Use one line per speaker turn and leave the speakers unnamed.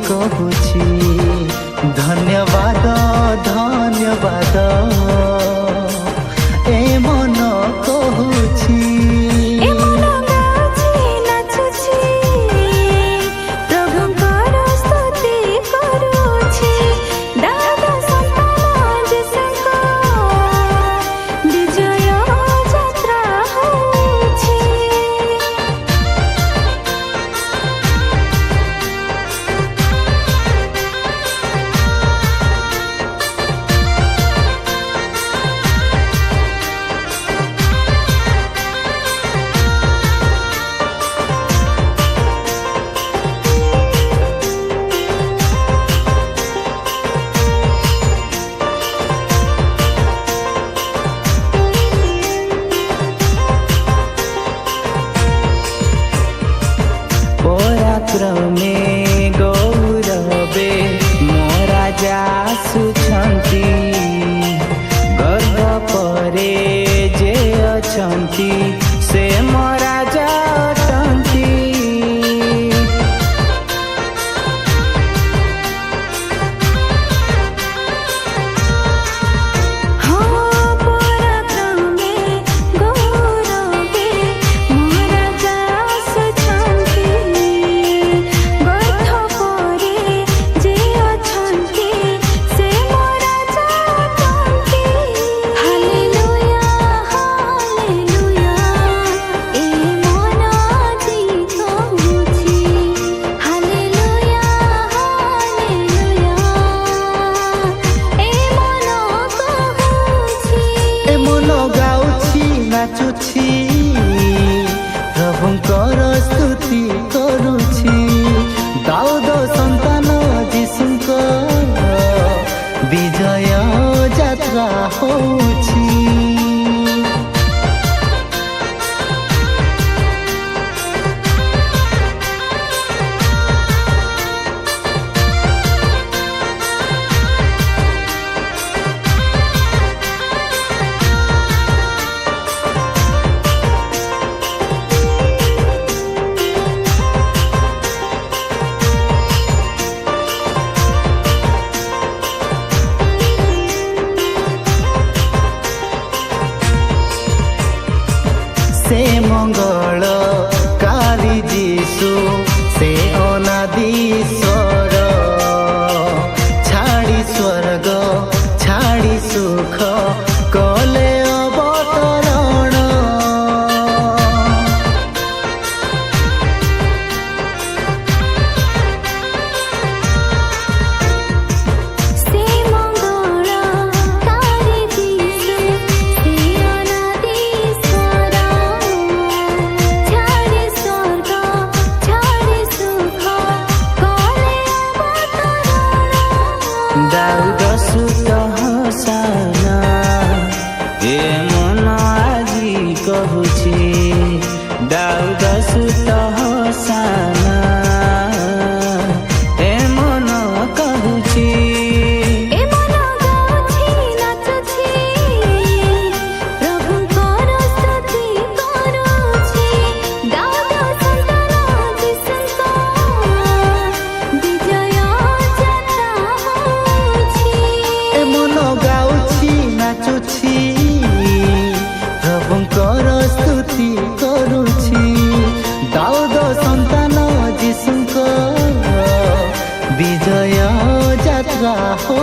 कहुछि धन्यवाद धन्यवाद ए मन कहुछि पराक्रमे गौरवे मोरा जासुछन्ति गर्व परे जे अछन्ति से मोरा जाटन्ति नाचुछि प्रभुंकर स्तुति करुछि दाऊद संतान जीशुंक विजय यात्रा होछि से मंगल काली जीशु से अनादीश्वर छाड़ी स्वर्ग छाड़ी सुख कले अवतरण दाऊद सुत हसाना ए मन आजी कहुछि दाऊद सुत हसाना ए मन कहुछि नाचुछि प्रभुंकर स्तुति करुछि दाऊद संतान जीशुंक विजय यात्रा हो।